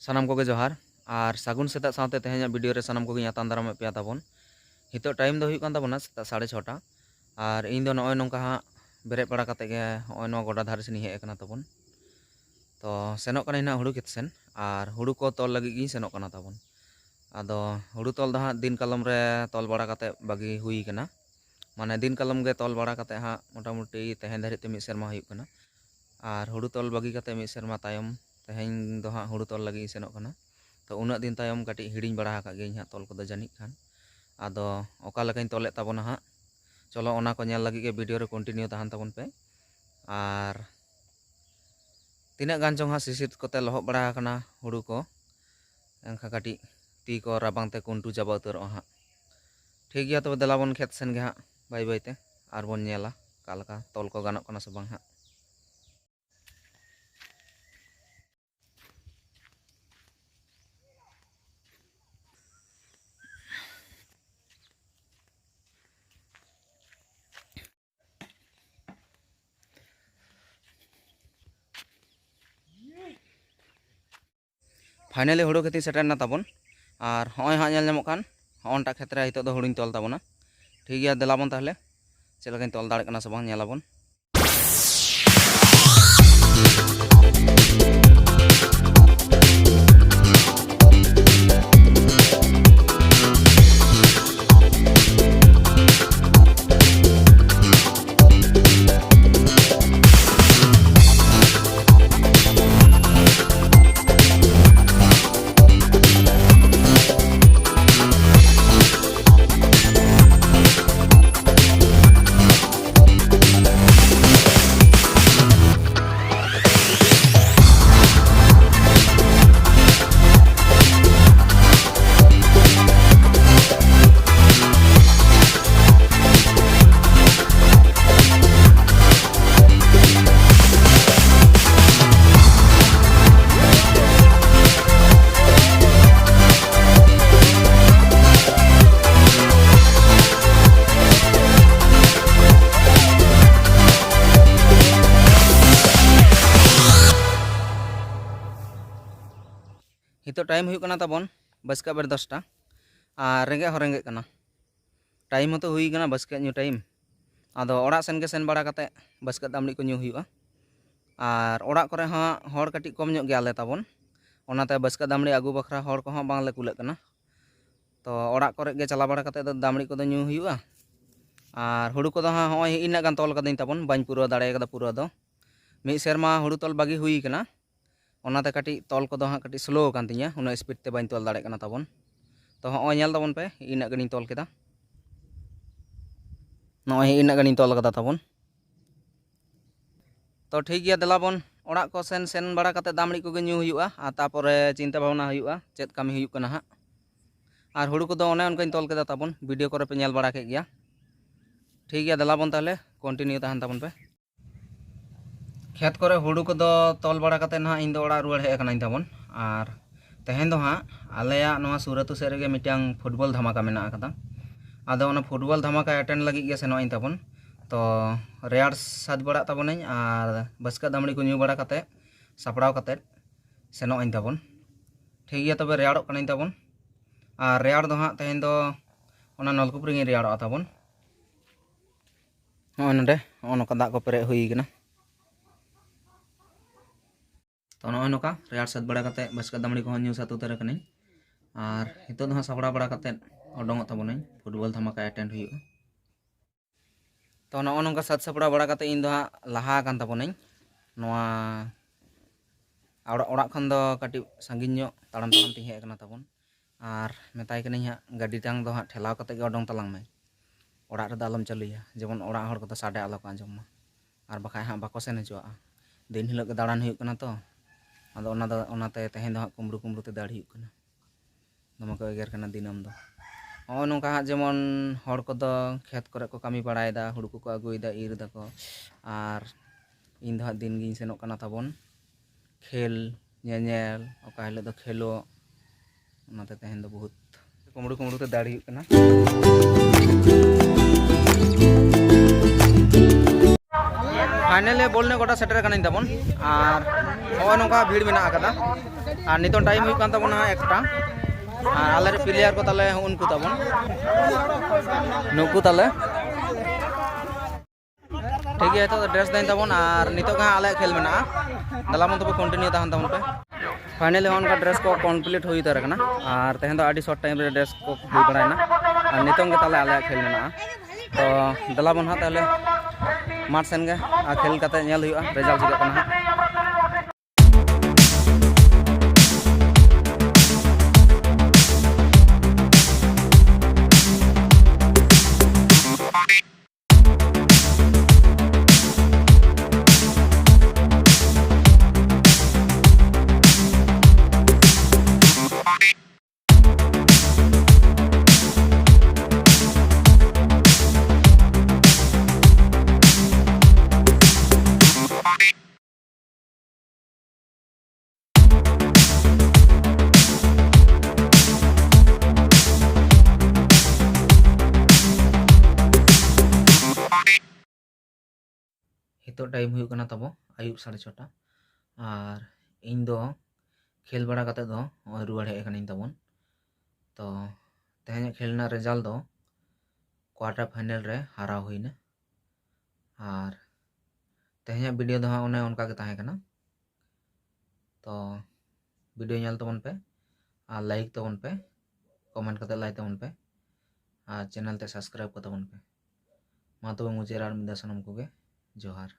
सानाम कोगे जोहार और सागुन सेता साथे तेहेᱧ वीडियो रे सानाम कोगे आतान दाराम पे ताबन हितो टाइम दो हुई कान ताबोना सेता 6:30 और इन दो नय नोंका हा बेरे पड़ा काते गे नय नो गोडा धारे सेनी हेज कना ताबन तो सेनोक कना हुड़ू खेत सेन और हुड़ू को तोल लगी गी सेनोक कना ताबन आदो हुड़ू तोल दा दिन कलम रे तोल बड़ा काते बागी हुई कना माने दिन कलम गे तोल बड़ा काते हा मोटामुटी तेहेन धारि ते मिद सेरमा हुई कना और हुड़ू तोल बागी काते मिद सेरमा तायम तेहेन दो हाँ हुड़ू तोल लगी सेनोक कना तो उना दिन तायम कटी हिड़िंग बड़ा का गे हाँ तोल को जानी खान आदो ओका लेकाኝ तोले ताबोना हाँ चलो ओना को नेल लगी के वीडियो रे कंटिन्यू तहन ताबोन पे और तीना गान चों हाँ सिसिर कोते लहब बड़ा कना हुड़ू को एनखा कटी ती को राबांग ते कुंटू चाबा उतारो हाँ ठीक गया तबे देलाबोन खेत सेन गे हाँ बाय बाय ते आर बोन नेला कालका तोल को गानोक कना से बांग हाँ फाइनली हुड़ू खेती सेटरना ताबोन और हय हाँ नेल नामोक कान हॉनटा खेत रे हितो दो हुड़ुኝ तोल ताबोना ठीक गया देलाबोन ताहले चेद लेकाኝ तोल दाड़ेग कना से बांग नेलाबोन हितो टाइम हुई कना ताबोन बसका बेर 10टा और रेंगे हो रेंगे कना टाइम तो हुई कना बसका न्यू टाइम आदो ओड़ा सेन गे सेन बड़ा काते बसका दामड़ी को न्यू हुआ और ओड़ा करे हाँ हर कटी कम ᱧᱚᱜ ᱜᱮᱭᱟᱞᱮ ताबोन ओनाते बसका दामड़ी आगू बखरा हर को हाँ बांगले कुलक कना तो ओड़ा करे गे चला बड़ा काते दामड़ी को ᱧᱩ हुआ और हुड़ू को हाँ होय इना गान तोल कदिन ताबोन बाñ पुरा दाड़े कदा पुरा दो मिद सेरमा हुड़ू तोल बागी हुई कना ओनाते कटी तोल को हाँ कटी स्लो कान तिया उना स्पीड ते बाñ तोल दाड़े कना ताबोन तो होय नेल ताबोन पे इना गानिन तोल केदा नय इना गानिन तोल कदा ताबोन तो ठीक गया देलाबोन ओड़ा को सेन सेन बड़ा काते दामड़ी को गे ᱧᱩ हुआ और तारपरे चिंता भावना हुआ चेद कामी हुई कना हाँ और हुड़ू को ओने उनकाñ तोल केदा ताबोन वीडियो करे पे नेल बड़ा के गया ठीक गया देलाबोन ताहले कंटिन्यू तहन ताबोन पे खेत करे हुड़ू को तोल बड़ा काते ना इन दो ओड़ा रुआड़ हेज कनाñ ताबोन और तेहेन दो हाँ आलेया नोआ सुरतु सेद रेगे मिटांग फुटबॉल धमाका मेना आकदा आदो ओना फुटबॉल धमाका अटेंड लगी गे सेनोñ ताबोन तो रेयाड़ साज बड़ा ताबोनाñ और बसका दामड़ी को ᱧᱩ बड़ा काते सापड़ाव काते सेनोñ ताबोन ठीक गया तबे रेयाड़ोक कनाñ ताबोन और रेयाड़ दो हाँ तेहेन दो ओना नलकूप रेगे रेयाड़ोग ताबोन नोय नोंडे नोका दाग को पेरे हुई कना तो नोय नोका रेयाड़ साज बड़ा काते बसका दामड़ी को ᱧᱩ सात उतार कनाñ और हितो दो हाँ सापड़ा बड़ा काते ओडोंगोग ताबोनाñ फुटबॉल धमाका अटेंड हुई तो नोय नोंका सात सापड़ा बड़ा काते इन दो हाँ लाहा कान ताबोनाñ नोआ ओड़ा खन दो कटी सांगिन ᱧᱚᱜ ताड़ाम ताड़ाम ती हेज कना ताबोन और मेताय कनाñ हाँ गाड़ी टांग दो हाँ ठेलाव काते गे ओडोंग तलांग मे ओड़ा रे आलम चालुया जेमन ओड़ा हर को साडे आलो को आंजम और बाखाय हाँ बाको सेन हजोआ दिन हिलोग दाड़ान हुई कना तो आदो ओनाते तेहेन दो हाँ कुमड़ू कुमड़ू ते दाड़ हुई कना दमे को एगेर कना दिनम दो होय नोंका हाँ जेमन हर को खेत करे को कामी बाड़ायदा हुड़ू को आगुयदा इर दाको और इन दो हाँ दिन गिन सेनोक कना ताबोन खेल ñeñel ओका हिलो दो खेलो ओनाते तेहेन दो बहुत कुमड़ू कुमड़ू ते दाड़ हुई कना फाइनली बॉल ने गोटा सेटर कनाइन तबन और नॉय नोका भीड़ मेना आकदा और नितो टाइम हुई कान तबन एकटा और आले प्लेयर को ताले उनको तबन नुकु ताले ठीक है तो ड्रेस देन तबन और नितो का आले खेल मेना दलामन तब कंटिन्यू तहन तबन पे फाइनली उनका ड्रेस को कंप्लीट हुई तर कना और तेहन दो आडी शॉर्ट टाइम रे ड्रेस को हुई बड़ायना और नितो के ताले आले खेल मेना तो दलामन हा ताले माठ सेन गे खेल करते नेल हुआ रिजल्ट चिका कना हितो टाइम हुई कना तबो आयुब 6:30 और इन दो खेल बड़ा कते दो रुआड़ हेज कनाइन तबन तो तेहन खेलना रिजल्ट दो क्वार्टर फाइनल रे हारा हुईना और तेहन वीडियो दो ओने उनका के ताहे कना तो वीडियो नेल तबन पे और लाइक तबन पे कमेंट कते लाइक तबन पे और चैनल ते सब्सक्राइब को तबन पे मा तो मुझे रार मिदा सनम को गे जोहार।